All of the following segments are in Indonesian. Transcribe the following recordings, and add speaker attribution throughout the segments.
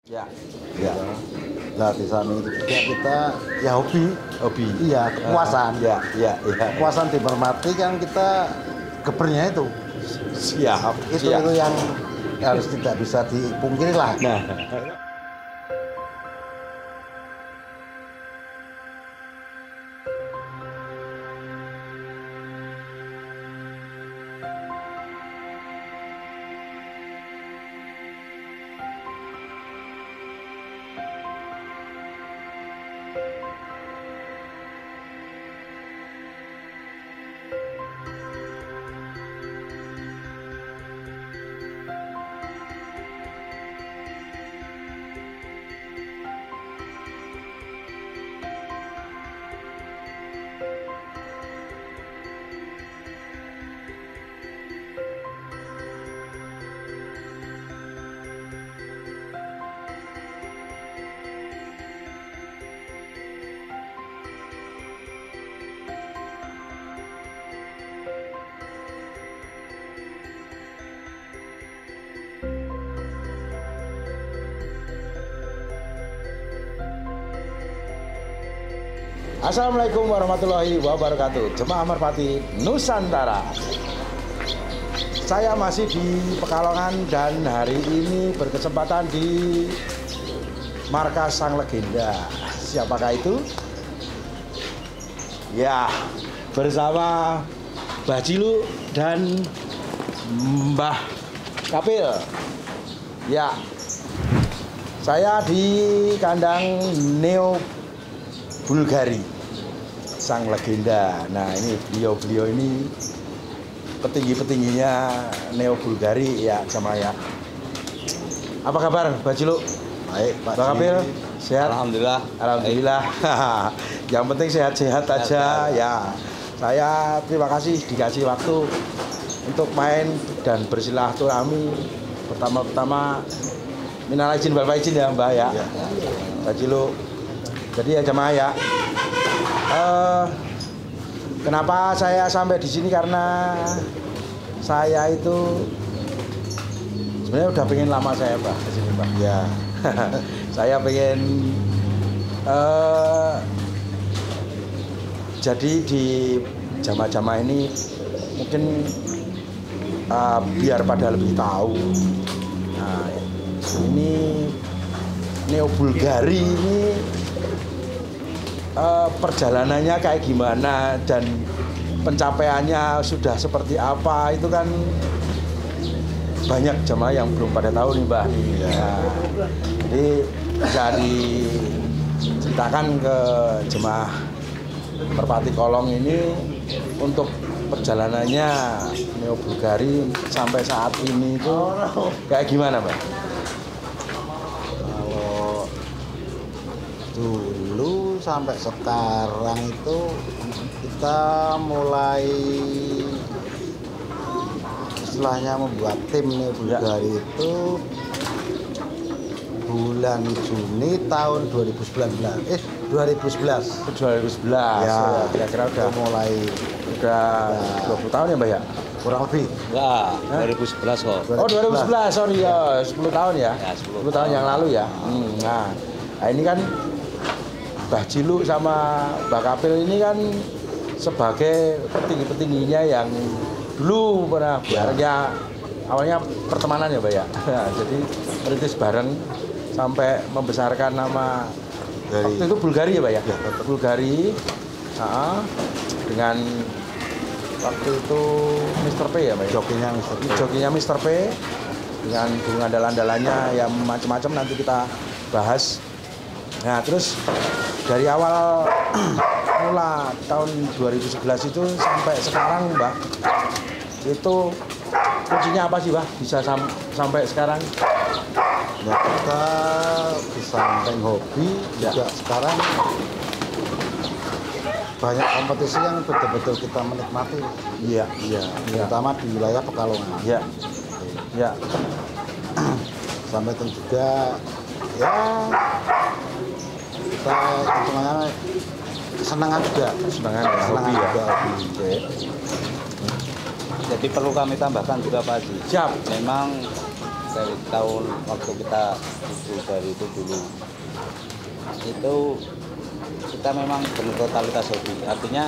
Speaker 1: Ya, ya. Nah, di samping itu juga kita ya hobi. Iya, kepuasan. Ya. Kepuasan di Merpati kan kita gebernya itu.
Speaker 2: Siap.
Speaker 1: Itu yang harus tidak bisa dipungkiri lah.
Speaker 2: Nah. Assalamualaikum warahmatullahi wabarakatuh. Jemaah Merpati Nusantara. Saya masih di Pekalongan dan hari ini berkesempatan di markas Sang Legenda. Siapakah itu? Ya, bersama Mbah Cilu dan Mbah Kapil. Ya, saya di kandang Neo Bulgari Sang Legenda. Nah, ini beliau ini petingginya Neo Bulgari ya, sama ya. Apa kabar, Mbak Cilu?
Speaker 1: Baik, Pak
Speaker 2: Mbak Kapil, sehat?
Speaker 3: Alhamdulillah.
Speaker 2: Yang penting sehat-sehat aja ya. Saya terima kasih dikasih waktu untuk main dan bersilaturahmi. Pertama-tama minal izin wal faizin ya, Mbak ya. Mbak Cilu. Jadi ya jemaah ya. Kenapa saya sampai di sini, karena saya itu sebenarnya udah pengen lama saya Pak di sini Pak. Ya. Saya pengen jadi di jamaah-jamaah ini mungkin biar pada lebih tahu. Nah, ini Neo Bulgari ini perjalanannya kayak gimana dan pencapaiannya sudah seperti apa, itu kan banyak jemaah yang belum pada tahu nih Mbah. Ya. Jadi bisa diceritakan ke jemaah Merpati Kolong ini untuk perjalanannya Neo Bulgari sampai saat ini itu kayak gimana Mbah?
Speaker 1: Kalau dulu sampai sekarang itu kita mulai istilahnya membuat tim Neo Bulgari itu bulan Juni tahun 2011.
Speaker 2: 2011
Speaker 1: ya,
Speaker 2: kira-kira udah
Speaker 1: mulai
Speaker 2: 20 tahun ya Mbak ya?
Speaker 1: kurang lebih.
Speaker 3: Enggak, 2011 kok.
Speaker 2: Oh 2011, sorry ya, 10 tahun ya?
Speaker 3: Ya,
Speaker 2: 10 tahun yang lalu ya? Nah ini kan Mbah Cilu sama Mbak Kapil ini kan sebagai petinggi-petingginya yang dulu pernah barengnya, awalnya pertemanan ya Mbak ya? Jadi merintis bareng sampai membesarkan nama waktu itu Bulgari ya Mbak ya? Ya, Bulgari dengan waktu itu Mr. P ya Mbak ya? Jokinya Mr. P dengan bunga andalan-andalannya yang macam-macam nanti kita bahas. Nah terus dari awal mula tahun 2011 itu sampai sekarang Mbak, itu kuncinya apa sih Mbak bisa sampai sekarang?
Speaker 1: Ya, kita di samping hobi juga sekarang banyak kompetisi yang betul-betul kita menikmati.
Speaker 2: Iya.
Speaker 1: Terutama di wilayah Pekalongan.
Speaker 2: Iya.
Speaker 1: Sampai itu juga ya kita hitungannya kesenangan juga.
Speaker 2: Kesenangan ya, hobi ya.
Speaker 1: Juga, hobi.
Speaker 2: Oke.
Speaker 3: Jadi perlu kami tambahkan juga Pak Haji.
Speaker 2: Siap.
Speaker 3: Memang dari tahun waktu kita dari itu dulu, itu kita memang benar totalitas hobi. Artinya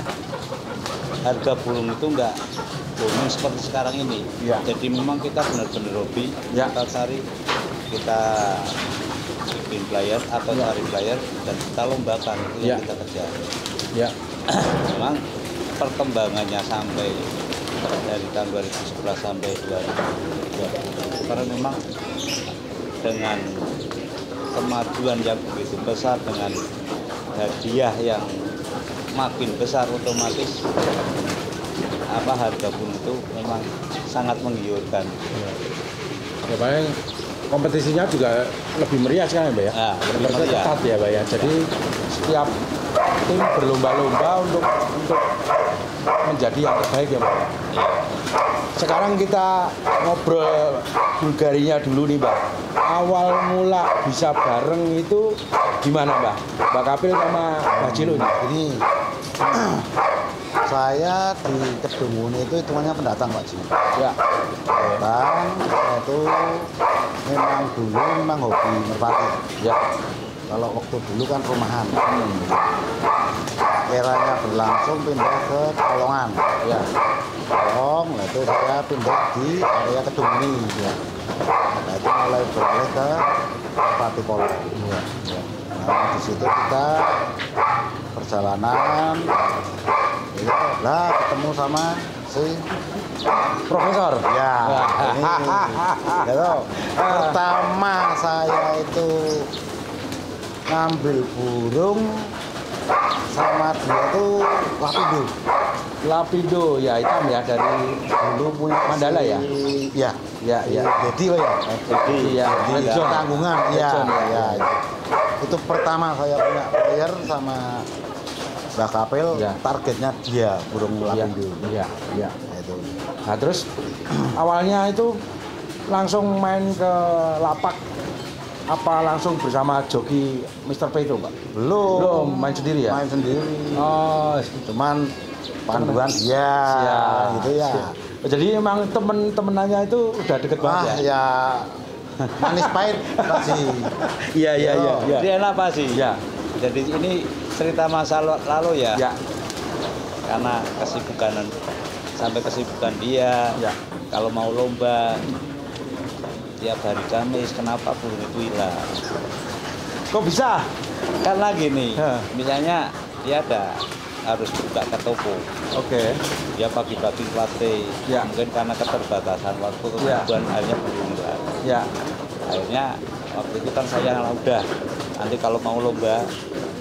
Speaker 3: harga burung itu enggak booming seperti sekarang ini.
Speaker 2: Ya.
Speaker 3: Jadi memang kita benar-benar hobi.
Speaker 2: Ya.
Speaker 3: Kita cari, kita bikin player atau cari player dan kita lombakan itu yang kita kerja.
Speaker 2: Ya.
Speaker 3: Memang perkembangannya sampai dari tahun 2011 sampai 2020 karena memang dengan kemajuan yang begitu besar, dengan hadiah yang makin besar, otomatis harga pun itu memang sangat menggiurkan.
Speaker 2: Ya paling kompetisinya juga lebih meriah sekarang ya Mbak ya?
Speaker 3: Lebih meriah.
Speaker 2: Ketat ya Mbak ya. Jadi setiap tim berlomba-lomba untuk menjadi yang terbaik ya Mbak ya. Sekarang kita ngobrol Bulgarinya dulu nih Mbak. Awal mula bisa bareng itu gimana Mbak? Mbak Kapil sama Mbak Cilo nih.
Speaker 1: Ini saya di Kedunguni itu hitungannya pendatang Pak Ji.
Speaker 2: Ya.
Speaker 1: Pendatang, saya itu memang hobi merpati.
Speaker 2: Ya.
Speaker 1: Kalau waktu dulu kan rumahan. Eranya berlangsung pindah ke Kolongan.
Speaker 2: Ya.
Speaker 1: Kolong, nah itu saya pindah di area Kedunguni. Ya. Nah itu mulai beralih ke merpati Kolong. Ya. Ya. Nah di situ kita perjalanan, ya, lah ketemu sama si
Speaker 2: Profesor.
Speaker 1: ya ini gitu. Pertama saya itu ngambil burung sama dia tuh lapido.
Speaker 2: Lapido ya hitam ya dari
Speaker 1: Dulu punya
Speaker 2: Mandala ya?
Speaker 1: Ya,
Speaker 2: Ya, ya.
Speaker 1: Dedi lah ya.
Speaker 2: Jadi ya,
Speaker 1: Dedi
Speaker 2: Lejon.
Speaker 1: tanggungan. Iya,
Speaker 2: Lejon, ya.
Speaker 1: ya. Itu pertama saya punya player sama Mbak Kapil,
Speaker 2: Ya.
Speaker 1: targetnya dia burung
Speaker 2: Iya,
Speaker 1: lapido.
Speaker 2: iya, iya.
Speaker 1: Nah, itu.
Speaker 2: Nah terus awalnya itu langsung main ke lapak apa langsung bersama joki Mr. P itu Pak? Belum, main sendiri ya?
Speaker 1: Main sendiri.
Speaker 2: Oh,
Speaker 1: Cuman panduan dia,
Speaker 2: siap,
Speaker 1: gitu ya.
Speaker 2: siap. Jadi emang temen-temenannya itu udah deket
Speaker 1: Wah
Speaker 2: banget ya?
Speaker 1: ya manis pahit pasti.
Speaker 2: Iya, iya, iya. Iya.
Speaker 3: Jadi enak Pak sih.
Speaker 2: Ya.
Speaker 3: Jadi ini cerita masa lalu ya.
Speaker 2: Ya.
Speaker 3: Karena sampai kesibukan dia.
Speaker 2: Ya.
Speaker 3: Kalau mau lomba tiap hari Kamis, kenapa burung itu hilang?
Speaker 2: Kok bisa?
Speaker 3: Karena gini,
Speaker 2: Ya.
Speaker 3: misalnya dia harus buka ke toko.
Speaker 2: Oke.
Speaker 3: Dia pagi-pagi pelatih.
Speaker 2: Ya.
Speaker 3: Mungkin karena keterbatasan waktu
Speaker 2: Ya.
Speaker 3: kesibukan akhirnya belum hilang.
Speaker 2: Ya.
Speaker 3: Akhirnya waktu itu kan saya udah nanti kalau mau lomba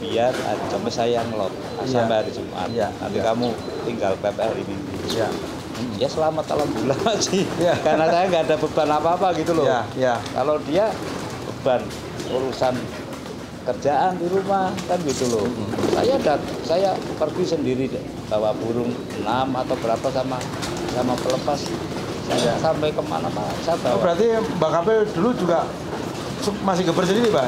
Speaker 3: biar hari Kamis saya ngelot sampai hari Jumat.
Speaker 2: Iya.
Speaker 3: Nanti
Speaker 2: Iya.
Speaker 3: kamu tinggal PP hari Minggu.
Speaker 2: Ya.
Speaker 3: Ya selamat alhamdulillah sih.
Speaker 2: Iya.
Speaker 3: Karena saya nggak ada beban apa-apa gitu loh.
Speaker 2: Ya. Ya.
Speaker 3: Kalau dia beban urusan kerjaan di rumah kan gitu loh. Saya pergi sendiri deh, bawa burung 6 atau berapa sama pelepas. Saya sampai kemana-mana saya
Speaker 2: Oh,
Speaker 3: bawa.
Speaker 2: berarti Mbak Kapil dulu juga masih geber sendiri Pak?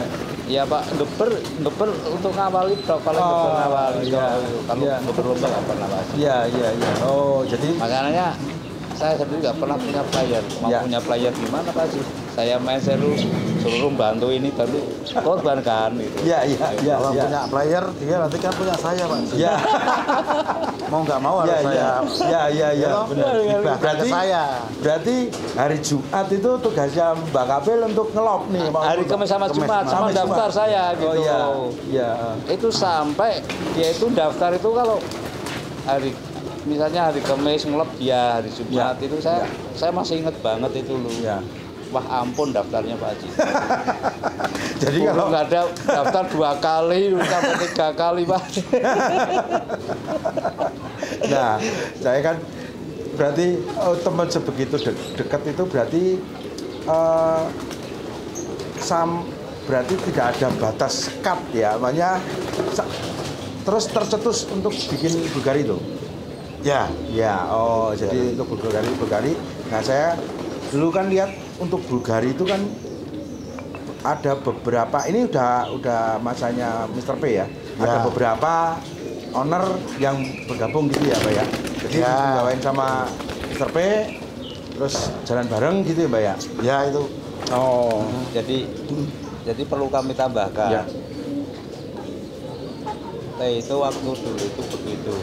Speaker 3: Ya Pak, ngeber untuk ngawali dok, kalau
Speaker 2: Oh,
Speaker 3: ngeber ngawali
Speaker 2: iya,
Speaker 3: dok. Kalau
Speaker 2: iya.
Speaker 3: ngeber lomba nggak pernah Pak.
Speaker 2: Iya, iya, iya. Oh, jadi
Speaker 3: Makanya saya sendiri nggak pernah punya player. Mau
Speaker 2: Ya.
Speaker 3: punya player gimana Pak sih? Saya main suruh bantu ini baru korban kan gitu.
Speaker 2: iya, iya, iya.
Speaker 1: Kalau
Speaker 2: Iya.
Speaker 1: punya player dia nanti kan punya saya Pak.
Speaker 2: Iya.
Speaker 1: Mau nggak mau harus
Speaker 2: Iya,
Speaker 1: saya.
Speaker 2: iya. Iya, iya, iya.
Speaker 1: Ya,
Speaker 2: Benar.
Speaker 1: dibahkan ke saya.
Speaker 2: Berarti hari Jumat itu tugasnya Mbak Kapil untuk ngelop nih.
Speaker 3: Hari Kamis sama
Speaker 1: Kamis,
Speaker 3: Jumat sama
Speaker 2: Kamis,
Speaker 3: daftar
Speaker 2: Jumat.
Speaker 3: saya gitu.
Speaker 2: Oh iya. Iya.
Speaker 3: Itu sampai dia itu daftar itu kalau hari misalnya hari Kamis ngelop dia hari Jumat itu saya masih inget banget itu loh.
Speaker 2: Iya.
Speaker 3: Wah ampun daftarnya Pak Haji.
Speaker 2: Jadi kalau
Speaker 3: nggak ada daftar 2 kali, sampai 3 kali Pak.
Speaker 2: nah, saya kan berarti teman sebegitu dekat itu berarti berarti tidak ada batas sekat ya, makanya terus tercetus untuk bikin Bulgari itu.
Speaker 1: Ya,
Speaker 2: Ya, oh jadi untuk Bulgari. Nah saya dulu kan lihat untuk Bulgari itu kan ada beberapa, ini udah masanya Mr. P ya. Ada
Speaker 1: Ya.
Speaker 2: beberapa owner yang bergabung gitu ya Pak ya. Jadi
Speaker 1: Ya.
Speaker 2: digawain sama Mr. P, terus jalan bareng gitu ya Mbak ya?
Speaker 1: Ya itu.
Speaker 2: Oh,
Speaker 3: Jadi perlu kami tambahkan.
Speaker 2: ya.
Speaker 3: Itu waktu dulu itu begitu.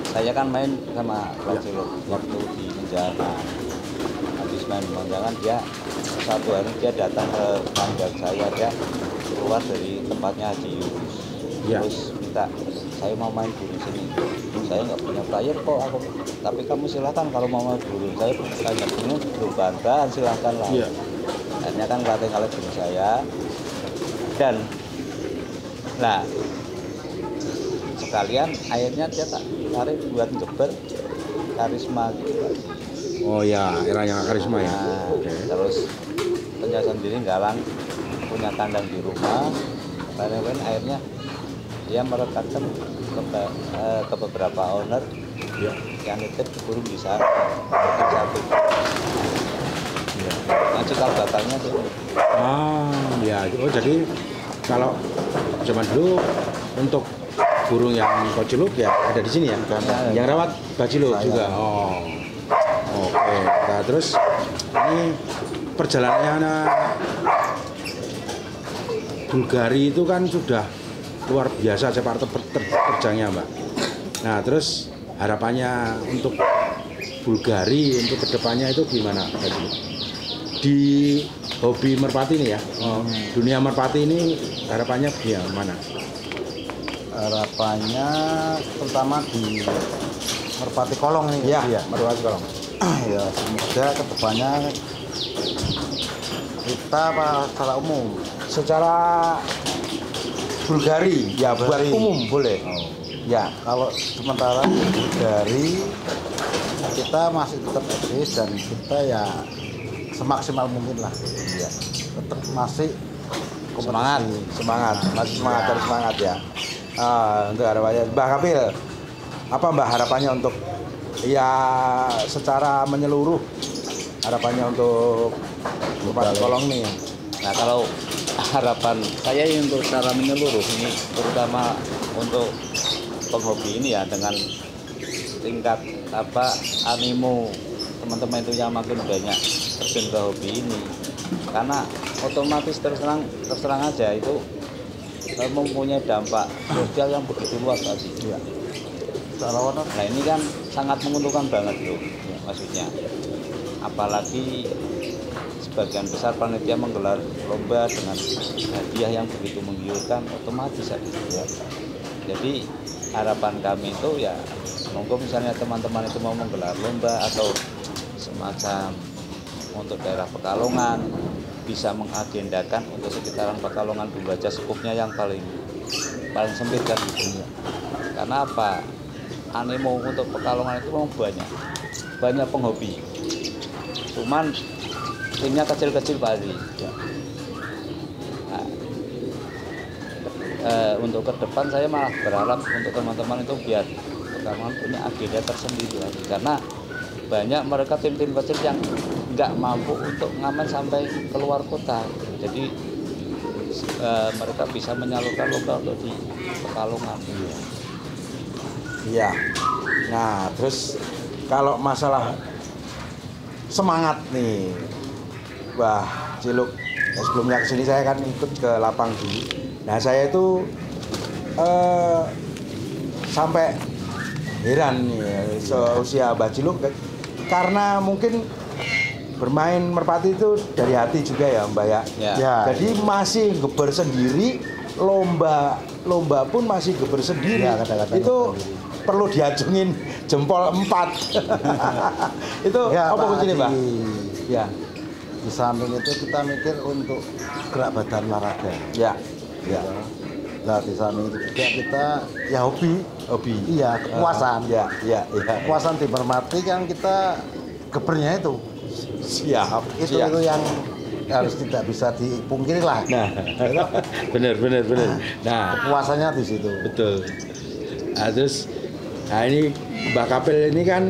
Speaker 3: Saya kan main sama Baciluk waktu di penjara. Habis main penjara dia satu hari dia datang ke kandang saya, dia keluar dari tempatnya Haji Yunus.
Speaker 2: Ya.
Speaker 3: Terus minta, saya mau main burung sini. Saya nggak punya player kok aku. Tapi kamu silahkan kalau mau main burung. Saya tanya burung belum bantahan, silahkan lah.
Speaker 2: Iya.
Speaker 3: Akhirnya kan latih kali burung saya. Dan nah sekalian akhirnya dia tak tarik buat ngeber karisma gitu Pak.
Speaker 2: Oh ya, eranya karisma ya.
Speaker 3: Nah,
Speaker 2: Oke.
Speaker 3: terus punya sendiri galang, punya kandang di rumah. Kemudian akhirnya dia merekatkan ke beberapa owner
Speaker 2: Ya.
Speaker 3: yang nitip burung di sana satu.
Speaker 2: Ya.
Speaker 3: Nah, cikal bakalnya tuh.
Speaker 2: Ya. Oh jadi kalau zaman dulu untuk burung yang Baciluk ya ada di sini ya. Yang rawat Baciluk juga. Oh. Oke. Nah, terus ini perjalanannya Bulgari itu kan sudah luar biasa sepak terjangnya Mbak. Nah terus harapannya untuk Bulgari untuk kedepannya itu gimana Mbak? Di hobi merpati ini ya, dunia merpati ini harapannya gimana?
Speaker 1: Harapannya terutama di merpati kolong ini.
Speaker 2: Ya, merpati kolong.
Speaker 1: Ya semoga kedepannya kita secara umum.
Speaker 2: Secara Bulgari ya buat
Speaker 1: Bulgari.
Speaker 2: umum boleh.
Speaker 1: Oh.
Speaker 2: Ya,
Speaker 1: Kalau sementara dari kita masih tetap eksis dan kita ya semaksimal mungkin lah.
Speaker 2: ya.
Speaker 1: Tetap masih
Speaker 2: Semangat, masih semangat,
Speaker 1: Ya.
Speaker 2: harus semangat ya. Untuk harapannya, Mbak Kapil, apa Mbak harapannya untuk ya secara menyeluruh harapannya untuk merpati kolong nih?
Speaker 3: Nah kalau harapan saya ini untuk secara menyeluruh ini terutama untuk penghobi ini ya dengan tingkat animo teman-teman itu yang makin banyak terjun ke hobi ini karena otomatis terserang aja itu mempunyai dampak sosial yang begitu luas tadi.
Speaker 1: Ya. Secara
Speaker 3: Nah ini kan sangat menguntungkan banget loh maksudnya apalagi sebagian besar panitia menggelar lomba dengan hadiah yang begitu menggiurkan otomatis ya. Jadi harapan kami itu ya monggo misalnya teman-teman itu mau menggelar lomba atau semacam untuk daerah Pekalongan bisa mengagendakan untuk sekitaran Pekalongan dulu aja skupnya yang paling sempit kan gitu. Karena apa? Animo untuk Pekalongan itu memang banyak penghobi. Cuman timnya kecil-kecil Pak Adi. Nah, untuk ke depan saya malah berharap untuk teman-teman itu biar Pekalongan punya agenda tersendiri lagi karena banyak mereka tim-tim kecil yang nggak mampu untuk ngamen sampai keluar kota. Jadi mereka bisa menyalurkan lomba untuk di Pekalongan.
Speaker 2: Iya. Nah, terus kalau masalah semangat nih, Mbah Ciluk. Nah, sebelumnya kesini saya kan ikut ke lapang dulu. Nah, saya itu sampai heran nih seusia Mbah Ciluk karena mungkin bermain merpati itu dari hati juga ya Mbak ya.
Speaker 1: Ya.
Speaker 2: Jadi masih geber sendiri, lomba pun masih geber sendiri.
Speaker 1: Ya, kadang-kadang
Speaker 2: itu
Speaker 1: sendiri.
Speaker 2: perlu diacungin jempol 4. Itu
Speaker 1: Ya,
Speaker 2: apa
Speaker 1: Pak
Speaker 2: kuncinya Mbak?
Speaker 1: Adi.
Speaker 2: Ya,
Speaker 1: Di samping itu kita mikir untuk gerak badan olahraga.
Speaker 2: ya, ya,
Speaker 1: Nah di samping itu juga kita ya hobi. Iya, kepuasan.
Speaker 2: Ya, ya, ya.
Speaker 1: Kepuasan di merpati kan kita gebernya itu.
Speaker 2: Siap,
Speaker 1: Itu
Speaker 2: siap.
Speaker 1: yang harus tidak bisa dipungkiri lah.
Speaker 2: Nah, bener. Nah,
Speaker 1: Kepuasannya di situ.
Speaker 2: betul. Nah, terus, ini Mbak Kapil ini kan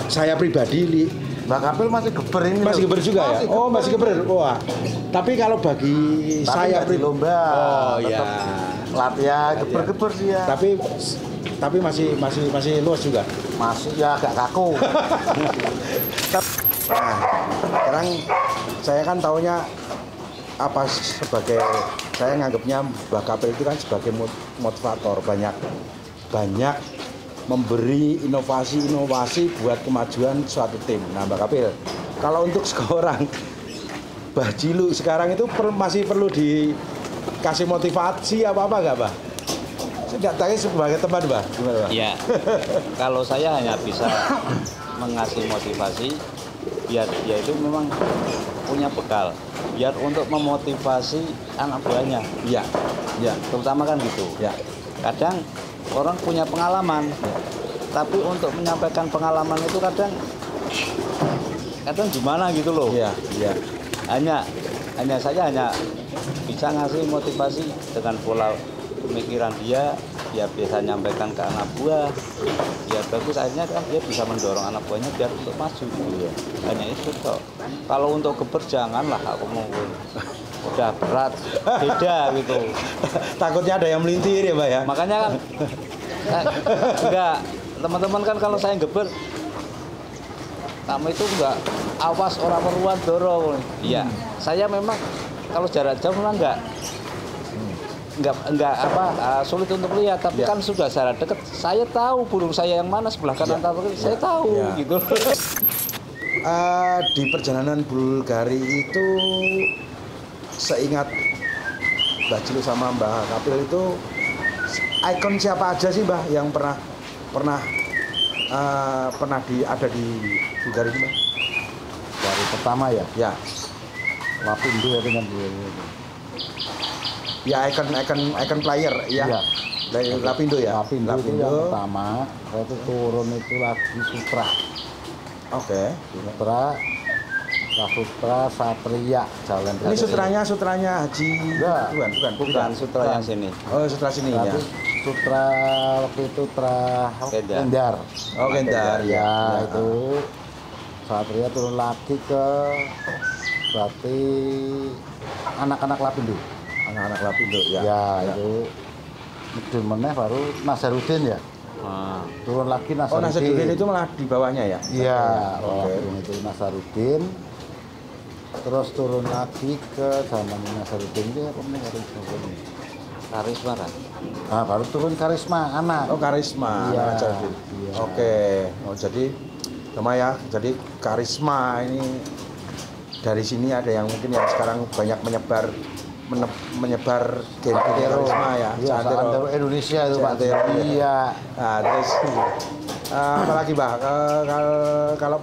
Speaker 2: saya pribadi
Speaker 1: Mbak Kapil masih geber ini.
Speaker 2: masih
Speaker 1: loh.
Speaker 2: geber juga ya? Oh, masih geber. Wah. Tapi kalau bagi
Speaker 1: Tapi
Speaker 2: saya
Speaker 1: nggak di lomba.
Speaker 2: Oh,
Speaker 1: Tetap
Speaker 2: ya.
Speaker 1: Latihan geber-geber dia.
Speaker 2: Tapi tapi masih luas juga.
Speaker 1: Masih ya agak kaku.
Speaker 2: Nah, sekarang saya kan taunya apa sebagai saya nganggapnya Mbah Kapil itu kan sebagai motivator, banyak memberi inovasi buat kemajuan suatu tim. Nah, Mbah Kapil, kalau untuk seorang Mbah Cilu sekarang itu masih perlu dikasih motivasi apa nggak, Mbah? Saya nggak tahu sebagai teman, Mbah. Gimana, Mbah?
Speaker 3: Ya, kalau saya hanya bisa mengasih motivasi biar dia itu memang punya bekal, biar untuk memotivasi anak buahnya.
Speaker 2: Iya, ya,
Speaker 3: Terutama kan gitu.
Speaker 2: ya.
Speaker 3: Kadang orang punya pengalaman, tapi untuk menyampaikan pengalaman itu kadang gimana gitu loh.
Speaker 2: Iya, iya.
Speaker 3: Hanya saya hanya bisa ngasih motivasi dengan pola pemikiran dia bisa nyampaikan ke anak buah, ya bagus, akhirnya kan dia bisa mendorong anak buahnya biar untuk maju gitu ya. Hanya itu kok. Kalau untuk geber janganlah, aku mau udah berat, beda gitu.
Speaker 2: Takutnya ada yang melintir ya, Mbak ya.
Speaker 3: Makanya kan enggak, teman-teman kan kalau saya geber, kamu itu enggak awas orang peruan dorong. Iya, saya memang kalau jarak jauh memang enggak sulit untuk lihat, tapi kan sudah jarak dekat saya tahu burung saya yang mana sebelah kanan atau kiri, saya tahu gitu.
Speaker 2: Di perjalanan Bulgari itu seingat Mbah Cilu sama Mbah Kapil itu ikon siapa aja sih, Mbah, yang pernah ada di Bulgari ini, Mbah?
Speaker 1: Dari pertama ya,
Speaker 2: Ya.
Speaker 1: Lapindo ya dengan
Speaker 2: Ya, ikon player ya.
Speaker 1: Iya.
Speaker 2: Dari Lapindo ya.
Speaker 1: Lapindo itu yang pertama. Saya itu turun itu lagi Sutra.
Speaker 2: Oke.
Speaker 1: Sutra Satria Jalan
Speaker 2: Ini sutranya Haji.
Speaker 1: Ya.
Speaker 3: Bukan sutra yang sini.
Speaker 2: Oh, sutra sini ya.
Speaker 1: Tapi Sutra waktu itu
Speaker 3: Kendar.
Speaker 1: Kendar.
Speaker 2: Oh, Kendar
Speaker 1: Ya, itu Satria turun lagi ke berarti anak-anak Lapindo.
Speaker 2: Anak-anak Lapindo ya.
Speaker 1: Ya, itu mudun meneh baru Nasarudin ya. Turun lagi Nasarudin.
Speaker 2: Oh, Nasarudin itu malah di bawahnya ya?
Speaker 1: Iya,
Speaker 2: Oke.
Speaker 1: itu Nasarudin. Terus turun lagi ke zaman Nasarudin itu apa namanya?
Speaker 3: Karisma kan?
Speaker 1: Nah, baru turun Karisma anak.
Speaker 2: Oh, Karisma.
Speaker 1: Iya.
Speaker 2: Nasarudin.
Speaker 1: Iya.
Speaker 2: Oke. Oh, jadi sama ya. Jadi Karisma ini dari sini ada yang mungkin yang sekarang banyak menyebar gen Karisma ya.
Speaker 1: Iya, Santero Indonesia itu Pak.
Speaker 2: Santero,
Speaker 1: Iya.
Speaker 2: Nah, terus apalagi, Mbak? Kalau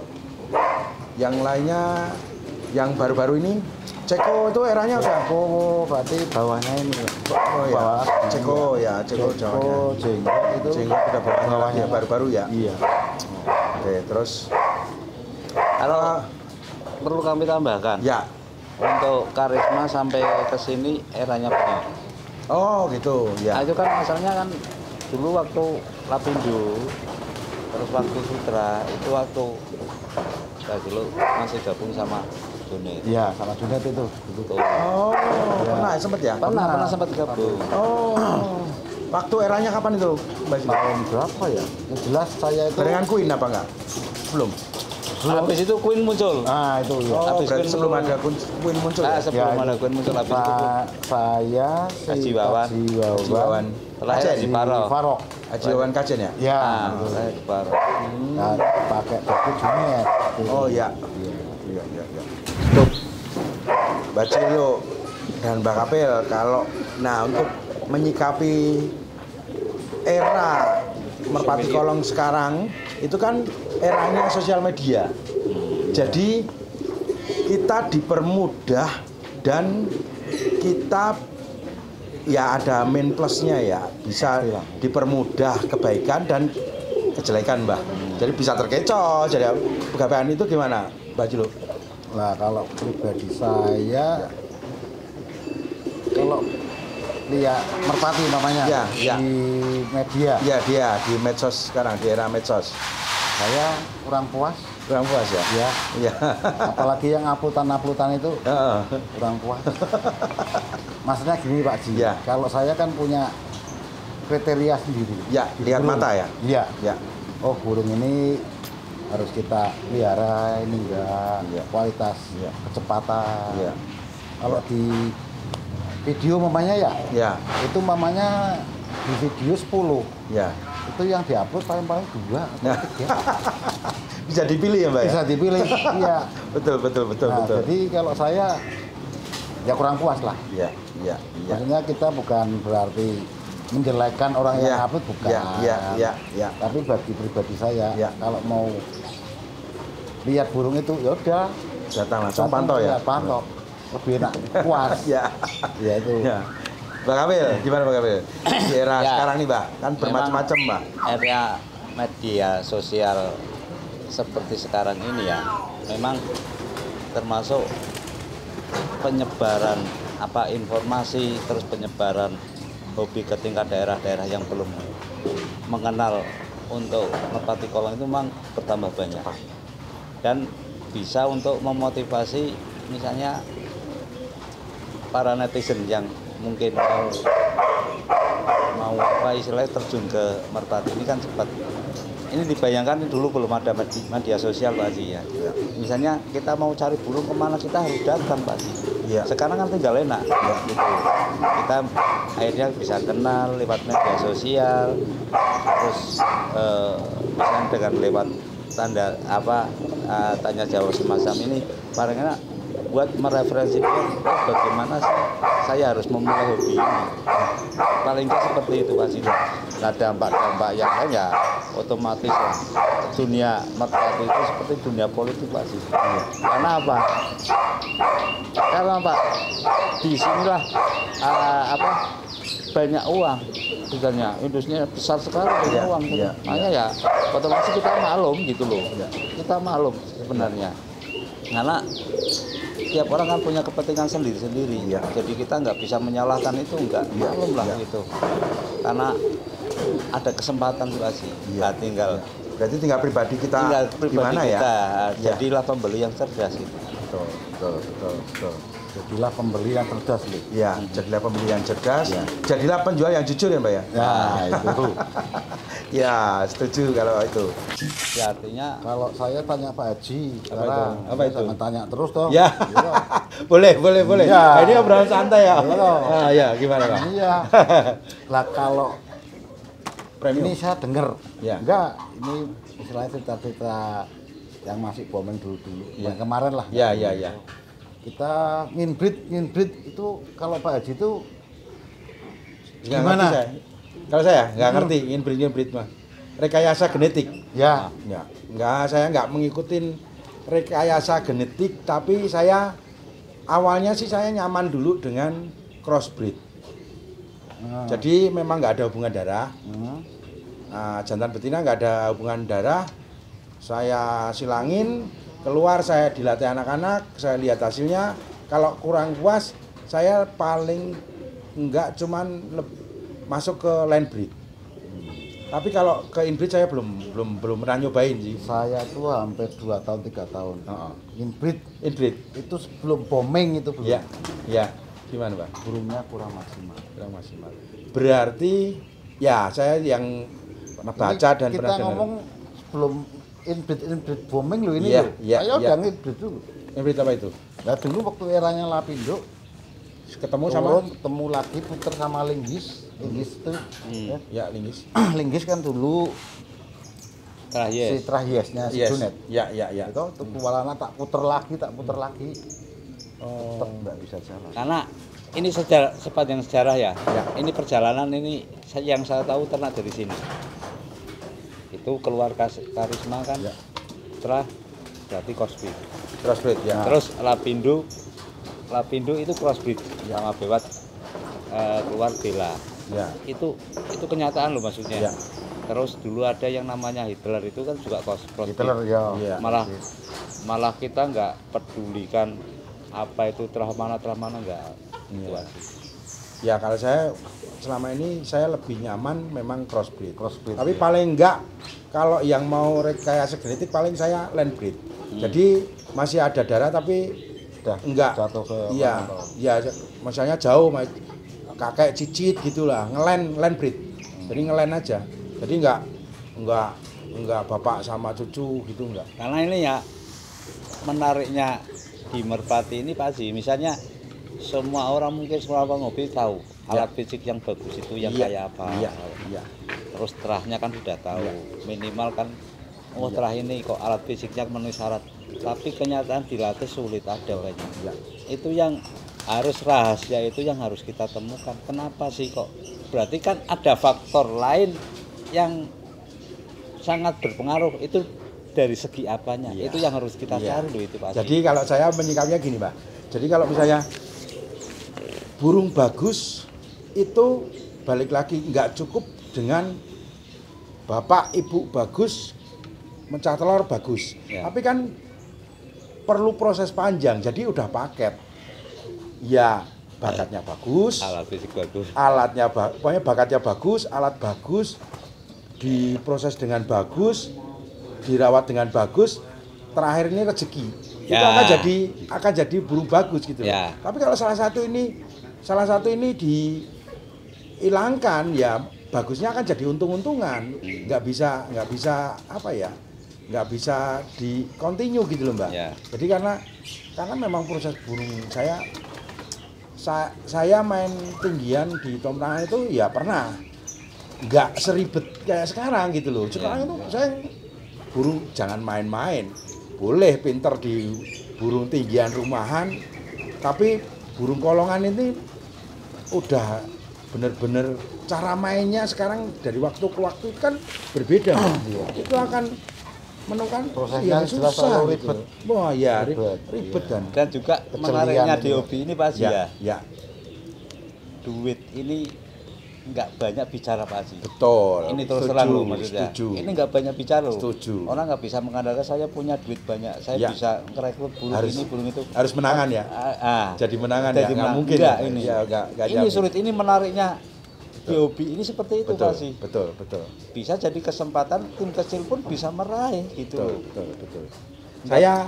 Speaker 2: yang lainnya yang baru-baru ini Ceko itu eranya udah.
Speaker 1: Oh, berarti bawahnya ini.
Speaker 2: Oh ya,
Speaker 1: Bawah.
Speaker 2: Ceko ya, Ceko Jawa.
Speaker 1: Jenggot itu.
Speaker 2: Jenggot udah bawahnya ya, baru-baru ya.
Speaker 1: Iya.
Speaker 2: Oke, terus
Speaker 3: Kalau perlu kami tambahkan,
Speaker 2: ya.
Speaker 3: untuk Karisma sampai ke sini eranya punya.
Speaker 2: Oh gitu
Speaker 3: Nah,
Speaker 2: ya.
Speaker 3: itu kan masalahnya kan dulu waktu Lapindo, terus waktu Sutra, itu waktu Mbah Cilu masih gabung sama Junit.
Speaker 1: Iya, sama Junet itu.
Speaker 3: Tuh.
Speaker 2: Oh, pernah sempet ya?
Speaker 3: Pernah sempat gabung.
Speaker 2: Oh. Waktu eranya kapan itu, Mbak Cilu?
Speaker 1: Tahun berapa ya? Yang jelas saya itu.
Speaker 2: Barengan Queen apa enggak? Belum.
Speaker 3: Habis itu Queen muncul.
Speaker 1: Nah, itu ya.
Speaker 2: Oh,
Speaker 3: Habis
Speaker 2: berarti
Speaker 3: Queen
Speaker 2: sebelum
Speaker 3: muncul.
Speaker 2: ada Queen muncul ya?
Speaker 3: Sebelum
Speaker 1: Ya,
Speaker 3: ada
Speaker 1: itu.
Speaker 3: Queen muncul, habis itu
Speaker 1: Saya
Speaker 3: Haji Wawan.
Speaker 2: Haji Wawan.
Speaker 3: Terakhir
Speaker 2: Kajen.
Speaker 3: Haji Paro.
Speaker 1: Farok.
Speaker 2: Haji Wawan Kajen ya?
Speaker 1: Ya.
Speaker 3: Nah,
Speaker 1: itu.
Speaker 3: saya Haji Paro.
Speaker 1: Nah, pakai baju Junet.
Speaker 2: Oh iya.
Speaker 1: Iya.
Speaker 2: Iya. Untuk Mbak Cilu dan Mbak Kapil, untuk menyikapi era Merpati Kolong sekarang itu kan eranya sosial media. Jadi kita dipermudah dan kita ya ada min plusnya ya, bisa dipermudah kebaikan dan kejelekan, Mbah. Jadi bisa terkecoh. Jadi kegagalan itu gimana, Mbak Cilu?
Speaker 1: Nah, kalau pribadi saya, kalau lihat Merpati namanya
Speaker 2: Ya, ya.
Speaker 1: di media,
Speaker 2: Ya dia di medsos sekarang, di era medsos.
Speaker 1: saya kurang puas.
Speaker 2: Kurang puas ya?
Speaker 1: Ya,
Speaker 2: Iya.
Speaker 1: apalagi yang uploadan itu
Speaker 2: Heeh.
Speaker 1: kurang puas. Maksudnya gini Pak Ji,
Speaker 2: Ya.
Speaker 1: kalau saya kan punya kriteria sendiri.
Speaker 2: Ya,
Speaker 1: Di
Speaker 2: lihat
Speaker 1: burung.
Speaker 2: mata ya.
Speaker 1: Iya.
Speaker 2: Ya.
Speaker 1: Oh, burung ini harus kita pelihara, ini enggak
Speaker 2: Iya.
Speaker 1: kualitas
Speaker 2: Iya.
Speaker 1: kecepatan.
Speaker 2: Iya.
Speaker 1: Kalau di video mamanya ya,
Speaker 2: Ya.
Speaker 1: itu mamanya di video 10.
Speaker 2: Ya.
Speaker 1: Itu yang diupload paling-paling 2 atau
Speaker 2: Nah.
Speaker 1: 3.
Speaker 2: Bisa dipilih ya, Mbak ya?
Speaker 1: Bisa dipilih. Iya.
Speaker 2: Betul, betul, betul,
Speaker 1: Nah,
Speaker 2: betul.
Speaker 1: jadi kalau saya ya kurang puas lah.
Speaker 2: Iya, iya, iya.
Speaker 1: Maksudnya kita bukan berarti menjelekkan orang yang
Speaker 2: Iya.
Speaker 1: upload, bukan.
Speaker 2: Iya, iya, iya, iya.
Speaker 1: Tapi bagi pribadi saya,
Speaker 2: Iya.
Speaker 1: kalau mau lihat burung itu ya udah
Speaker 2: Datang langsung
Speaker 1: datang,
Speaker 2: pantau ya.
Speaker 1: pantau. Lebih enak, puas.
Speaker 2: Ya.
Speaker 1: Ya itu.
Speaker 2: Ya. Mbak Kamil, gimana Mbak Kamil? Di era
Speaker 3: Ya.
Speaker 2: sekarang nih, Mbak, kan bermacam-macam, Mbak.
Speaker 3: Area media sosial seperti sekarang ini ya, memang termasuk penyebaran informasi, terus penyebaran hobi ke tingkat daerah-daerah yang belum mengenal untuk merpati kolong itu memang bertambah banyak, dan bisa untuk memotivasi misalnya para netizen yang mungkin mau istilahnya terjun ke merpati ini kan cepat. Ini dibayangkan dulu belum ada media sosial Pak Haji ya. Misalnya kita mau cari burung kemana kita harus datang Pak Haji.
Speaker 2: Iya.
Speaker 3: Sekarang kan tinggal enak gitu. Kita akhirnya bisa kenal lewat media sosial, terus misalnya dengan lewat tanya jawab semacam ini paling enak buat mereferensikan bagaimana sih saya harus memulai hobi ini. Paling nggak seperti itu Pak Haji. Nah, dampak-dampak yang lain ya otomatis lah. Dunia merpati itu seperti dunia politik Pak Haji. Karena apa? Karena Pak, di sinilah banyak uang, sebenarnya industrinya besar sekali banyak uang.
Speaker 2: Iya,
Speaker 3: Makanya ya otomatis kita maklum gitu loh. Kita maklum sebenarnya. Karena tiap orang kan punya kepentingan sendiri-sendiri.
Speaker 2: Iya.
Speaker 3: Jadi kita nggak bisa menyalahkan itu, nggak maklum lah gitu. Karena ada kesempatan tuh sih.
Speaker 2: Iya.
Speaker 3: Tinggal
Speaker 2: Berarti tinggal pribadi kita
Speaker 3: pribadi
Speaker 2: gimana ya?
Speaker 3: kita.
Speaker 2: Iya.
Speaker 3: Jadilah pembeli yang cerdas gitu.
Speaker 2: Betul, betul, betul, betul.
Speaker 1: Jadilah pembeli yang cerdas, Li.
Speaker 2: Iya, jadilah pembeli yang cerdas,
Speaker 1: Iya.
Speaker 2: jadilah penjual yang jujur ya, Mbak ya?
Speaker 1: Nah, itu.
Speaker 2: Ya, setuju kalau itu.
Speaker 3: Ya artinya
Speaker 1: Kalau saya tanya Pak Haji,
Speaker 2: Apa
Speaker 1: sekarang
Speaker 2: itu? Apa itu?
Speaker 1: jangan tanya terus dong.
Speaker 2: Ya.
Speaker 1: Iya.
Speaker 2: Boleh, boleh, boleh.
Speaker 1: Iya.
Speaker 2: Nah, ini obrolan santai ya.
Speaker 1: Iya.
Speaker 2: Nah, ya, gimana, Pak?
Speaker 1: Iya. Lah kalau
Speaker 2: Premium.
Speaker 1: ini saya dengar,
Speaker 2: Ya.
Speaker 1: enggak, ini istilahnya cerita-cerita yang masih booming dulu-dulu,
Speaker 2: Ya.
Speaker 1: yang kemarin lah.
Speaker 2: Ya, ya, ya.
Speaker 1: Kita nginbreed itu kalau Pak Haji itu
Speaker 2: Nggak
Speaker 1: gimana?
Speaker 2: ngerti saya. Kalau saya nggak ngerti inbreed mah. Rekayasa genetik.
Speaker 1: Ya,
Speaker 2: Ya, saya nggak mengikutin rekayasa genetik, tapi saya awalnya sih saya nyaman dulu dengan crossbreed.
Speaker 1: nah,
Speaker 2: Jadi memang nggak ada hubungan darah. Nah, jantan betina nggak ada hubungan darah. Saya silangin, keluar saya dilatih anak-anak, saya lihat hasilnya. Kalau kurang puas, saya paling enggak cuman masuk ke land breed. Tapi kalau ke inbreed saya belum pernah nyobain sih.
Speaker 1: saya tuh hampir 2 tahun 3 tahun.
Speaker 2: Heeh.
Speaker 1: Inbreed
Speaker 2: Inbreed.
Speaker 1: itu sebelum booming itu belum.
Speaker 2: Ya, ya. Gimana, Pak?
Speaker 1: Burungnya kurang maksimal.
Speaker 2: Kurang maksimal. Berarti ya saya yang pernah baca dan
Speaker 1: Kita
Speaker 2: pernah dengar.
Speaker 1: ngomong sebelum inbreed booming loh ini
Speaker 2: Iya,
Speaker 1: loh.
Speaker 2: iya,
Speaker 1: Saya
Speaker 2: iya.
Speaker 1: udah inbreed dulu.
Speaker 2: Inbreed apa itu?
Speaker 1: Nah dulu waktu eranya Lapindo
Speaker 2: Ketemu sama
Speaker 1: turun, ketemu lagi puter sama linggis itu ya.
Speaker 2: ya linggis.
Speaker 1: Linggis kan dulu si
Speaker 3: terakhir
Speaker 1: Trahiesnya si
Speaker 2: Yes.
Speaker 1: Junet
Speaker 2: Ya, ya, ya.
Speaker 1: itu kualana tak puter lagi tetap nggak bisa jalan.
Speaker 3: karena ini sepanjang sejarah ya.
Speaker 2: Ya.
Speaker 3: Ini perjalanan ini yang saya tahu ternak dari sini. Itu keluar karisma kan.
Speaker 2: Ya.
Speaker 3: Setelah berarti crossbreed.
Speaker 2: Crossbreed ya.
Speaker 3: Terus Lapindo itu crossbreed sama Bewat, keluar Bella.
Speaker 2: Ya.
Speaker 3: Itu kenyataan loh maksudnya.
Speaker 2: Ya.
Speaker 3: Terus dulu ada yang namanya Hitler itu kan juga crossbreed.
Speaker 1: Hitler ya.
Speaker 2: Iya.
Speaker 3: Malah kita nggak pedulikan apa itu terah mana nggak. Itu
Speaker 2: Iya.
Speaker 3: aja.
Speaker 2: Ya kalau saya selama ini saya lebih nyaman memang crossbreed. Tapi
Speaker 1: ya.
Speaker 2: paling enggak kalau yang mau rekayasa genetik paling saya land breed. Jadi masih ada darah tapi
Speaker 1: Udah
Speaker 2: enggak
Speaker 1: jatuh ke
Speaker 2: iya,
Speaker 1: mana-mana.
Speaker 2: iya misalnya jauh kakek cicit gitulah, land breed. Jadi ngelen aja. Jadi enggak bapak sama cucu gitu enggak.
Speaker 3: Karena ini ya menariknya di Merpati ini Pak Haji, misalnya semua orang mungkin semua hobi tahu alat fisik yang bagus itu yang kayak apa.
Speaker 2: Iya.
Speaker 3: Terus terahnya kan sudah tahu, minimal kan terah ini kok alat fisiknya memenuhi syarat. Tapi kenyataan dilatih sulit ada banyak. Itu yang harus rahasia, itu yang harus kita temukan. Kenapa sih kok? Berarti kan ada faktor lain yang sangat berpengaruh. Itu dari segi apanya? Itu yang harus kita cari loh itu Pak.
Speaker 2: Jadi kalau saya menyikapinya gini Pak. Jadi kalau misalnya burung bagus itu balik lagi nggak cukup dengan bapak ibu bagus mencah telur bagus. Tapi kan perlu proses panjang. Jadi udah paket. Ya bakatnya bagus,
Speaker 3: Alat fisik bagus.
Speaker 2: alatnya pokoknya bakatnya bagus, alat bagus, diproses dengan bagus, dirawat dengan bagus, terakhir ini rezeki. Itu akan jadi burung bagus gitu loh. Tapi kalau salah satu ini dihilangkan, ya bagusnya akan jadi untung-untungan. Nggak bisa apa ya? Nggak bisa di continue gitu loh Mbak. Jadi karena memang proses burung saya main tinggian di Tom Tangan itu ya pernah nggak seribet kayak sekarang gitu loh. Sekarang itu saya burung jangan main-main, boleh pinter di burung tinggian rumahan, tapi burung kolongan ini udah bener-bener cara mainnya sekarang dari waktu ke waktu kan berbeda. Itu akan menemukan
Speaker 1: prosesnya
Speaker 2: susah
Speaker 1: ribet.
Speaker 2: Wah ya ribet
Speaker 3: Dan juga menariknya di hobi ini Pak Haji
Speaker 2: ya.
Speaker 3: Duit ini nggak banyak bicara Pak Haji.
Speaker 2: Betul.
Speaker 3: Ini terus terang loh maksudnya.
Speaker 2: Setuju.
Speaker 3: Ini nggak banyak bicara loh.
Speaker 2: Setuju.
Speaker 3: Orang nggak bisa mengandalkan saya punya duit banyak, saya bisa merekrut burung ini, burung itu.
Speaker 2: Harus menangan ya. Jadi menangan ya. Nggak mungkin.
Speaker 3: Enggak, ini.
Speaker 2: Ya, nggak
Speaker 3: ini sulit. Ini menariknya di hobi ini seperti itu Pak Haji.
Speaker 2: Betul.
Speaker 3: Bisa jadi kesempatan tim kecil pun bisa meraih gitu.
Speaker 2: Betul. Saya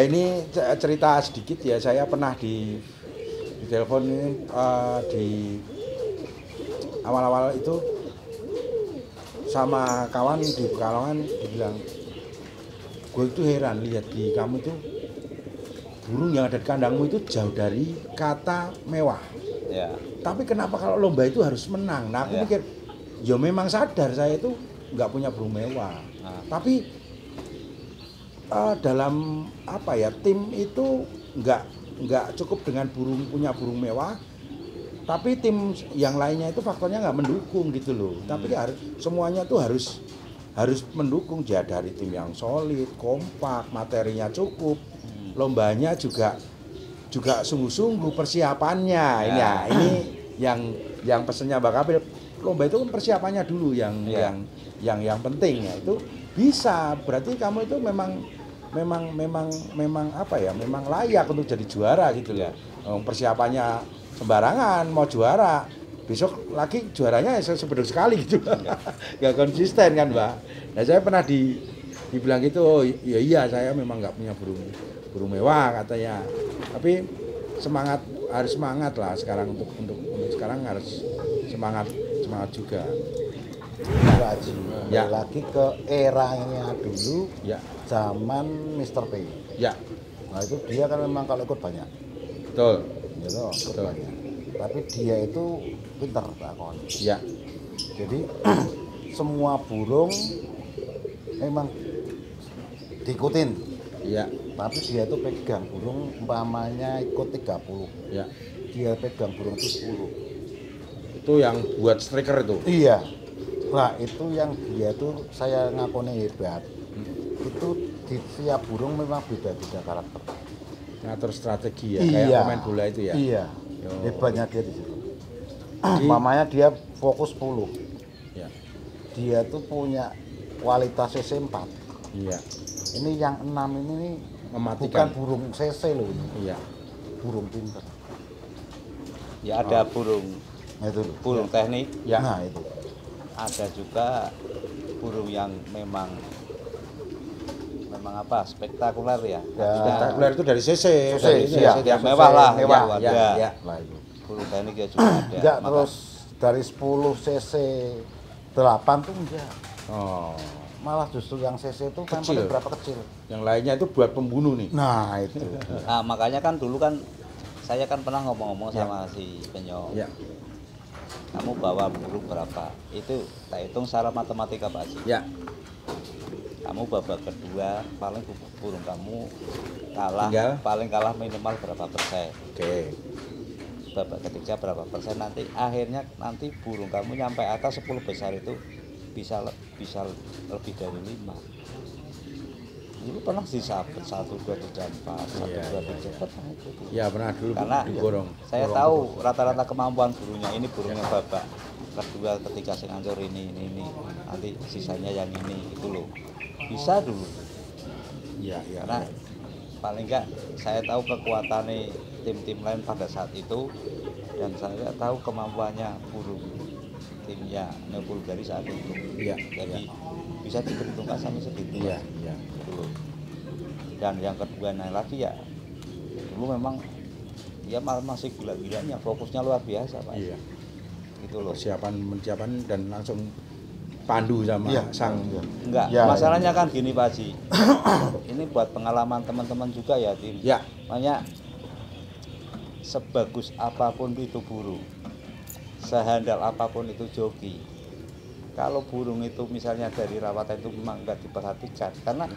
Speaker 2: ini cerita sedikit ya. Saya pernah di telepon ini di awal-awal itu sama kawan di Pekalongan dibilang, gue itu heran lihat di kamu itu burung yang ada di kandangmu itu jauh dari kata mewah. Tapi kenapa kalau lomba itu harus menang? Nah aku mikir, ya memang sadar saya itu nggak punya burung mewah. Tapi dalam apa ya, tim itu nggak cukup dengan punya burung mewah, tapi tim yang lainnya itu faktornya nggak mendukung gitu loh. Tapi semuanya tuh harus mendukung, ya dari tim yang solid, kompak, materinya cukup, lombanya juga sungguh-sungguh persiapannya. Ini yang pesennya Mbak Kapil, lomba itu kan persiapannya dulu yang penting ya. Itu bisa berarti kamu itu memang apa ya, memang layak untuk jadi juara gitu loh. Persiapannya sembarangan mau juara, besok lagi juaranya sebeduk sekali gitu. Nggak konsisten kan Mbak. Nah saya pernah dibilang gitu, oh iya saya memang nggak punya burung mewah katanya, tapi harus semangat lah sekarang untuk sekarang harus semangat juga.
Speaker 1: Pak Haji, lagi ke eranya dulu, zaman Mr. P. Nah itu dia kan memang kalau ikut banyak.
Speaker 2: Betul.
Speaker 1: Ikut banyak. Tapi dia itu pintar Pak Kon. Jadi semua burung memang diikutin. Tapi dia itu pegang burung, umpamanya ikut 30. Dia pegang burung itu 10.
Speaker 2: Itu yang buat striker itu?
Speaker 1: Iya. Nah itu yang dia tuh saya ngakunya hebat. Itu di tiap burung memang beda-beda karakter.
Speaker 2: Ngatur strategi ya, kayak pemain bola itu ya?
Speaker 1: Iya. Hebatnya dia di situ. Umpamanya dia fokus 10. Dia tuh punya kualitas CC 4. Ini yang 6 ini
Speaker 2: mematikan.
Speaker 1: Bukan burung CC loh ini. Burung pintar.
Speaker 3: Ada burung.
Speaker 1: Nah, itu loh.
Speaker 3: Burung teknik.
Speaker 1: Nah itu.
Speaker 3: Ada juga burung yang memang apa, spektakuler ya.
Speaker 2: Spektakuler itu dari CC.
Speaker 3: Mewah lah.
Speaker 2: Mewah.
Speaker 3: Burung teknik ya juga ada.
Speaker 1: Enggak, terus dari 10 cc 8 tuh enggak.
Speaker 2: Oh.
Speaker 1: Malah justru yang cc itu
Speaker 2: Kecil.
Speaker 1: berapa kecil.
Speaker 2: Yang lainnya itu buat pembunuh nih.
Speaker 1: Nah, itu.
Speaker 3: Nah, makanya kan dulu kan saya kan pernah ngomong-ngomong
Speaker 2: Ya.
Speaker 3: sama si Penyok.
Speaker 2: Ya.
Speaker 3: Kamu bawa burung berapa? Itu tak hitung secara matematika Pak Haji.
Speaker 2: Ya.
Speaker 3: Kamu babak kedua paling burung kamu kalah,
Speaker 2: Tinggal?
Speaker 3: paling kalah minimal berapa persen.
Speaker 2: Oke.
Speaker 3: Babak ketiga berapa persen, nanti akhirnya nanti burung kamu nyampe atas 10 besar itu bisa lebih dari 5. Dulu pernah disabet 1, 2, 3, 4, 1,
Speaker 2: Iya,
Speaker 3: 2,
Speaker 2: iya,
Speaker 3: 3, 4 pernah itu.
Speaker 2: Ya pernah dulu
Speaker 3: Karena
Speaker 2: digorong.
Speaker 3: saya tahu rata-rata kemampuan burungnya ini burungnya babak kedua, ketiga sing ancur ini, nanti sisanya yang ini itu loh. Bisa dulu.
Speaker 2: Iya, iya.
Speaker 3: Karena paling enggak saya tahu kekuatannya tim-tim lain pada saat itu, dan saya tahu kemampuannya burung timnya Neobulgari saat itu.
Speaker 2: Iya.
Speaker 3: Jadi bisa diperhitungkan sampai segitu.
Speaker 2: Iya, iya.
Speaker 3: Dulu. Dan yang kedua lagi ya dulu memang dia masih gila-gilanya, fokusnya luar biasa Pak.
Speaker 2: Iya.
Speaker 3: Gitu loh.
Speaker 2: Persiapan dan langsung pandu sama
Speaker 1: Iya.
Speaker 2: sang.
Speaker 3: Enggak,
Speaker 1: Ya,
Speaker 3: masalahnya kan gini Pak Haji. Ini buat pengalaman teman-teman juga ya tim.
Speaker 2: Ya.
Speaker 3: Makanya sebagus apapun itu burung, sehandal apapun itu joki, kalau burung itu misalnya dari rawatan itu memang nggak diperhatikan, karena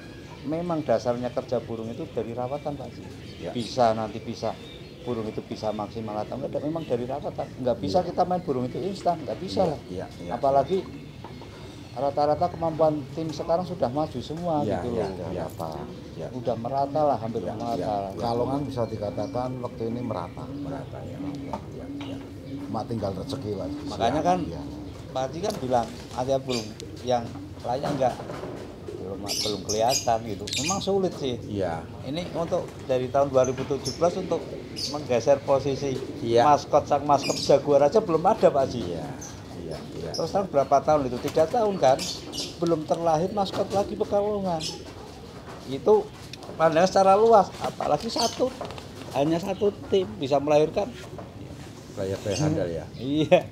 Speaker 3: memang dasarnya kerja burung itu dari rawatan Pak Haji.
Speaker 2: Ya.
Speaker 3: Bisa burung itu bisa maksimal atau enggak, memang dari rawatan. Nggak bisa kita main burung itu instan, nggak bisa lah.
Speaker 2: Iya, iya.
Speaker 3: Apalagi rata-rata kemampuan tim sekarang sudah maju semua
Speaker 2: Ya,
Speaker 3: gitu
Speaker 2: ya,
Speaker 3: loh.
Speaker 2: ya.
Speaker 1: Rata.
Speaker 2: Ya.
Speaker 3: Udah merata lah, hampir
Speaker 2: Ya,
Speaker 3: merata.
Speaker 2: ya.
Speaker 1: Kalongan bisa dikatakan waktu ini merata.
Speaker 2: Merata ya. Ya, ya.
Speaker 1: Cuma tinggal rezeki, Pak.
Speaker 3: Makanya kan
Speaker 1: Iya.
Speaker 3: Pak Haji kan bilang ada burung yang layak enggak, belum kelihatan gitu. Memang sulit sih.
Speaker 2: Iya.
Speaker 3: Ini untuk dari tahun 2017 untuk menggeser posisi
Speaker 2: Iya.
Speaker 3: sang maskot Jaguar aja belum ada Pak Haji.
Speaker 2: Iya. Iya, iya.
Speaker 3: Terus sekarang berapa tahun itu? 3 tahun kan? Belum terlahir maskot lagi Pekalongan. Itu pandangan secara luas, apalagi hanya satu tim bisa melahirkan.
Speaker 2: Layak handal ya.
Speaker 3: Iya.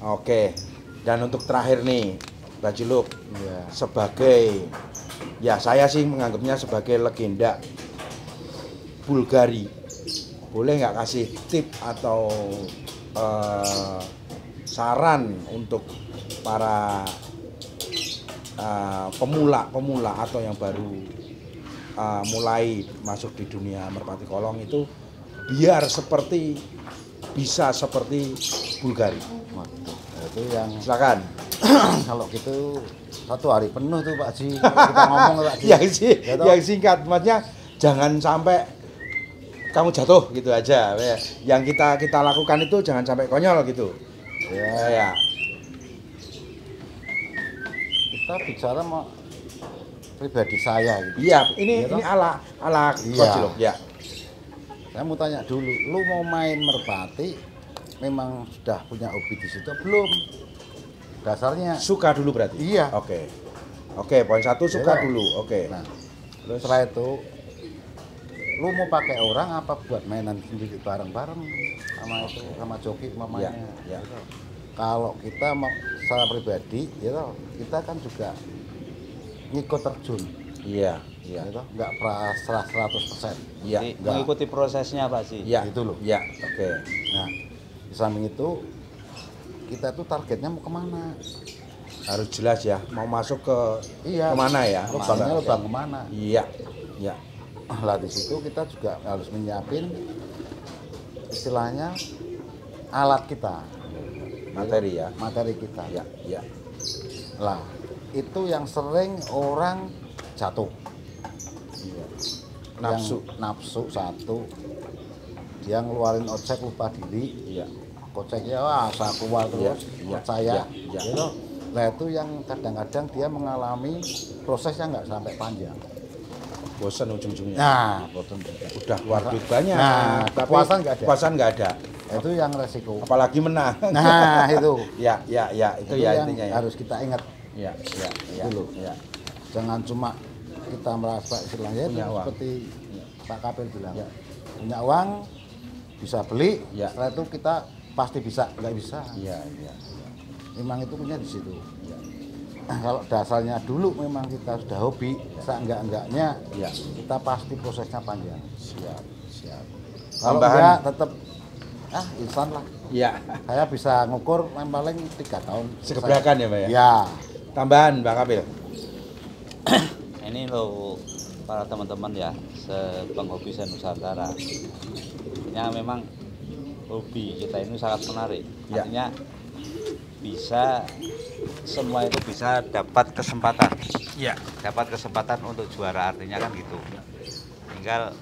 Speaker 2: Oke. Dan untuk terakhir nih, Mbak Ciluk,
Speaker 1: Iya.
Speaker 2: sebagai ya saya sih menganggapnya sebagai legenda Bulgari. Boleh nggak kasih tip atau saran untuk para pemula atau yang baru mulai masuk di dunia merpati kolong itu biar bisa seperti Bulgari.
Speaker 1: Waduh, itu yang
Speaker 2: Silakan.
Speaker 1: kalau gitu 1 hari penuh tuh Pak Ji. Kita ngomong Pak Ji. Ya toh?
Speaker 2: yang singkat, maksudnya jangan sampai kamu jatuh gitu aja. Yang kita lakukan itu jangan sampai konyol gitu. Ya.
Speaker 1: Kita bicara mau pribadi saya gitu.
Speaker 2: Iya, ini
Speaker 1: Iya toh?
Speaker 2: ini ala
Speaker 1: Iya.
Speaker 2: Coach Ciluk, ya.
Speaker 1: Saya mau tanya dulu, lu mau main merpati memang sudah punya hobi di situ belum? Dasarnya
Speaker 2: Suka dulu berarti.
Speaker 1: Iya.
Speaker 2: Oke, poin 1 suka
Speaker 1: Iya.
Speaker 2: dulu. Oke.
Speaker 1: Nah,
Speaker 2: Terus
Speaker 1: setelah itu lu mau pakai orang apa buat mainan sendiri bareng-bareng sama joki mamanya.
Speaker 2: Iya, iya.
Speaker 1: Gitu. Kalau kita mau secara pribadi, gitu, kita kan juga ngikut terjun,
Speaker 2: iya, iya.
Speaker 1: gitu, nggak pasrah 100%.
Speaker 2: Iya.
Speaker 3: Jadi
Speaker 1: enggak.
Speaker 3: mengikuti prosesnya Pak Haji.
Speaker 2: Iya.
Speaker 1: Gitu loh.
Speaker 2: Iya, oke.
Speaker 1: Nah, di samping itu kita tuh targetnya mau kemana?
Speaker 2: Harus jelas ya, mau masuk ke
Speaker 1: Iya.
Speaker 2: kemana ya?
Speaker 1: Lubangnya lubang kemana?
Speaker 2: Iya. Iya.
Speaker 1: Lah di situ kita juga harus menyiapin istilahnya alat kita,
Speaker 2: Materi ya.
Speaker 1: materi kita.
Speaker 2: Iya, iya.
Speaker 1: Lah itu yang sering orang jatuh.
Speaker 2: Iya.
Speaker 1: Yang
Speaker 2: Nafsu.
Speaker 1: nafsu satu, dia ngeluarin ojek lupa diri,
Speaker 2: Iya.
Speaker 1: koceknya wah saya keluar terus,
Speaker 2: Iya,
Speaker 1: percaya,
Speaker 2: iya, iya.
Speaker 1: gitu. Nah itu yang kadang-kadang dia mengalami prosesnya nggak sampai panjang.
Speaker 2: Bosan ujung-ujungnya.
Speaker 1: Nah, boten.
Speaker 2: Udah keluar duit banyak,
Speaker 1: Nah,
Speaker 2: tapi
Speaker 1: kepuasan nggak ada.
Speaker 2: Kepuasan nggak ada.
Speaker 1: Itu yang resiko.
Speaker 2: Apalagi menang.
Speaker 1: Nah itu,
Speaker 2: Ya, ya, ya, itu ya
Speaker 1: yang
Speaker 2: intinya ya.
Speaker 1: harus kita ingat.
Speaker 2: Ya, ya, ya.
Speaker 1: Dulu.
Speaker 2: Ya.
Speaker 1: Jangan cuma kita merasa istilahnya
Speaker 2: Punya
Speaker 1: itu
Speaker 2: uang.
Speaker 1: seperti Pak Kapil bilang,
Speaker 2: Ya.
Speaker 1: punya uang bisa beli,
Speaker 2: Ya.
Speaker 1: setelah itu kita pasti bisa, nggak bisa.
Speaker 2: Iya, iya.
Speaker 1: Memang itu punya di situ. Kalau dasarnya dulu memang kita sudah hobi, seenggak-enggaknya
Speaker 2: Ya.
Speaker 1: kita pasti prosesnya panjang.
Speaker 2: Siap, siap.
Speaker 1: Kalau
Speaker 2: Tambahan.
Speaker 1: enggak tetap instan lah.
Speaker 2: Iya.
Speaker 1: Saya bisa ngukur yang paling 3 tahun.
Speaker 2: Segebrakan ya, Pak ya?
Speaker 1: Ya.
Speaker 2: Tambahan, Mbak Kapil.
Speaker 3: Ini loh para teman-teman ya, penghobi Nusantara. Artinya memang hobi kita ini sangat menarik.
Speaker 2: Ya.
Speaker 3: Artinya bisa semua itu bisa dapat kesempatan.
Speaker 2: Iya.
Speaker 3: Dapat kesempatan untuk juara, artinya kan gitu. Tinggal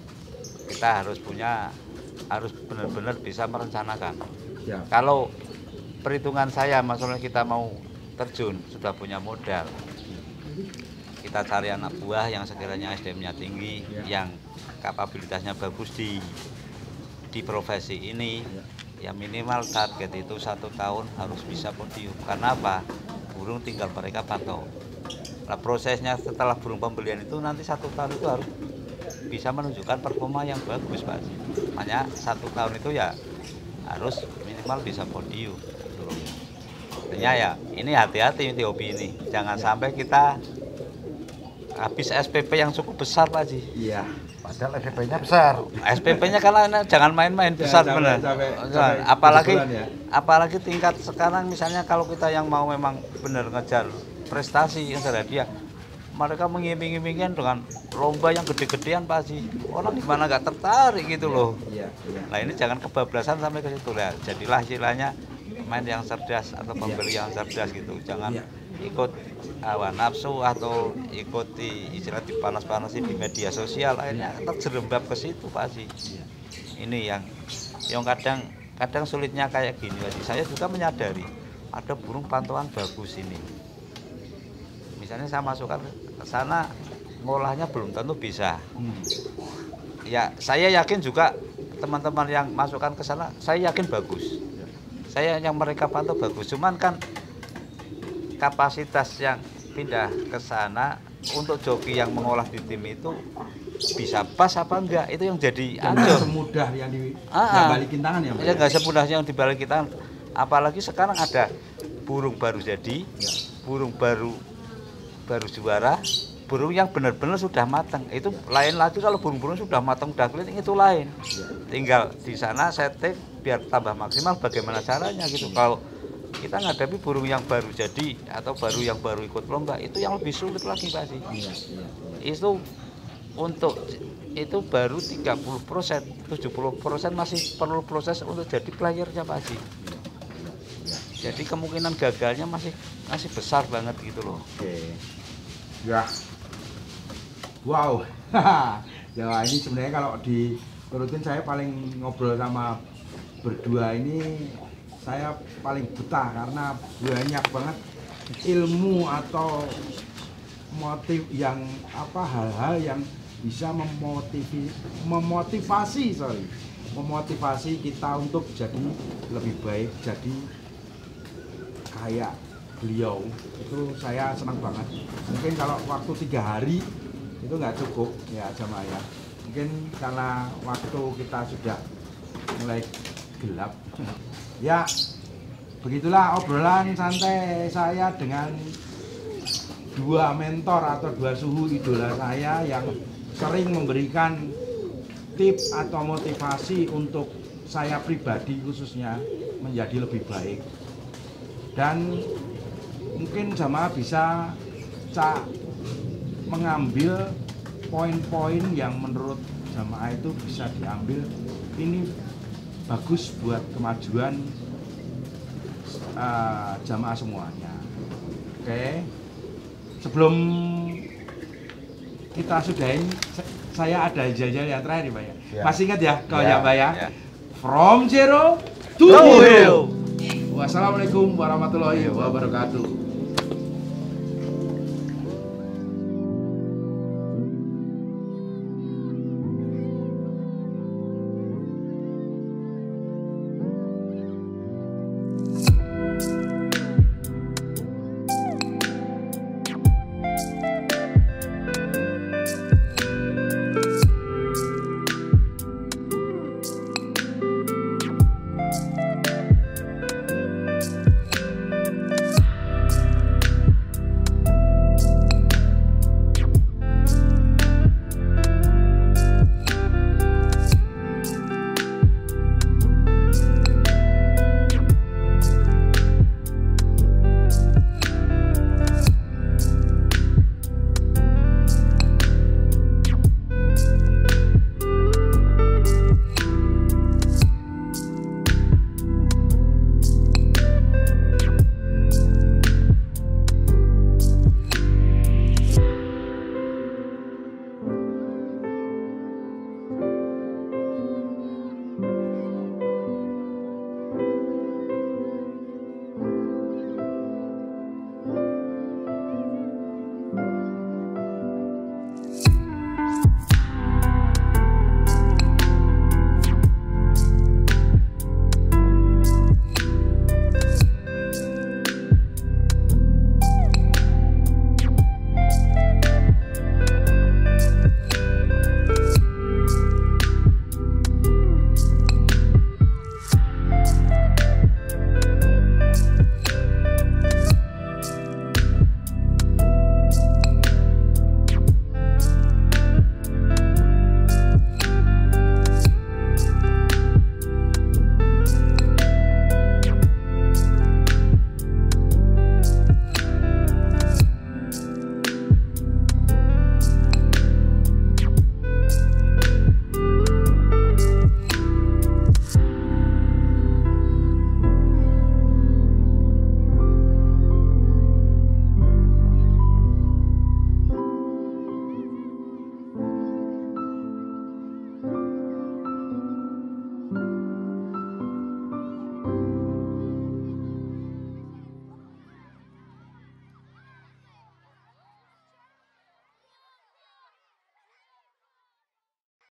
Speaker 3: kita harus benar-benar bisa merencanakan.
Speaker 2: Ya.
Speaker 3: Kalau perhitungan saya, maksudnya kita mau terjun sudah punya modal, kita cari anak buah yang sekiranya SDM-nya tinggi, yang kapabilitasnya bagus di profesi ini, ya minimal target itu 1 tahun harus bisa podium. Karena apa? Burung tinggal mereka pantau. Nah, prosesnya setelah burung pembelian itu nanti 1 tahun itu harus bisa menunjukkan performa yang bagus, Pak. Makanya 1 tahun itu ya harus minimal bisa podium. Artinya ya ini hati-hati di hobi ini, jangan sampai kita habis SPP yang cukup besar, Pak Haji.
Speaker 2: Iya.
Speaker 1: Padahal SPP-nya besar.
Speaker 3: SPP-nya karena jangan main-main besar benar. Apalagi
Speaker 2: ya.
Speaker 3: apalagi tingkat sekarang misalnya kalau kita yang mau memang benar ngejar prestasi yang dia, mereka mengiming-imingkan dengan lomba yang gede-gedean, Pak Haji. Orang gimana nggak tertarik gitu loh.
Speaker 2: Iya, iya.
Speaker 3: Nah ini jangan kebablasan sampai ke situ ya. Jadilah istilahnya pemain yang cerdas atau pembeli yang cerdas gitu. Jangan ikut hawa nafsu atau ikuti istilah dipanas-panasin di media sosial, akhirnya terjerembab ke situ, Pak Haji. Ini yang kadang sulitnya kayak gini, Pak Haji. Saya juga menyadari ada burung pantauan bagus ini. Misalnya saya masukkan ke sana, ngolahnya belum tentu bisa. Ya, saya yakin juga teman-teman yang masukkan ke sana, saya yakin bagus. Saya yang mereka pantau bagus, cuman kan kapasitas yang pindah ke sana untuk joki yang mengolah di tim itu bisa pas apa enggak, itu yang jadi
Speaker 2: Nggak semudah yang dibalikin tangan ya, Pak?
Speaker 3: Ya nggak semudah yang dibalikin tangan. Apalagi sekarang ada burung baru jadi, burung baru juara, burung yang benar-benar sudah matang. Itu lain lagi, kalau burung-burung sudah matang, sudah keliling, itu lain. Tinggal di sana setting biar tambah maksimal, bagaimana caranya gitu. Kalau kita ngadapi burung yang baru jadi atau yang baru ikut lomba, itu yang lebih sulit lagi, Pak Haji. Itu itu baru 30%, 70% masih perlu proses untuk jadi playernya, Pak Haji. Jadi kemungkinan gagalnya masih besar banget gitu loh.
Speaker 2: Oke. Ya. Wow. Ya ini sebenarnya kalau diturutin saya paling ngobrol sama berdua ini saya paling betah karena banyak banget ilmu atau hal-hal yang bisa memotivasi kita untuk jadi lebih baik, jadi kayak beliau. Itu saya senang banget. Mungkin kalau waktu 3 hari itu nggak cukup ya jamaah ya. Mungkin karena waktu kita sudah mulai gelap. Ya, begitulah obrolan santai saya dengan 2 mentor atau 2 suhu idola saya yang sering memberikan tips atau motivasi untuk saya pribadi khususnya menjadi lebih baik. Dan mungkin jamaah bisa mengambil poin-poin yang menurut jamaah itu bisa diambil. Ini bagus buat kemajuan jamaah semuanya. Oke. Sebelum kita sudahin, saya ada jajan yang terakhir, Pak ya. Masih ingat ya, kalau ya, Pak ya? From zero to hero. Wassalamualaikum warahmatullahi wabarakatuh.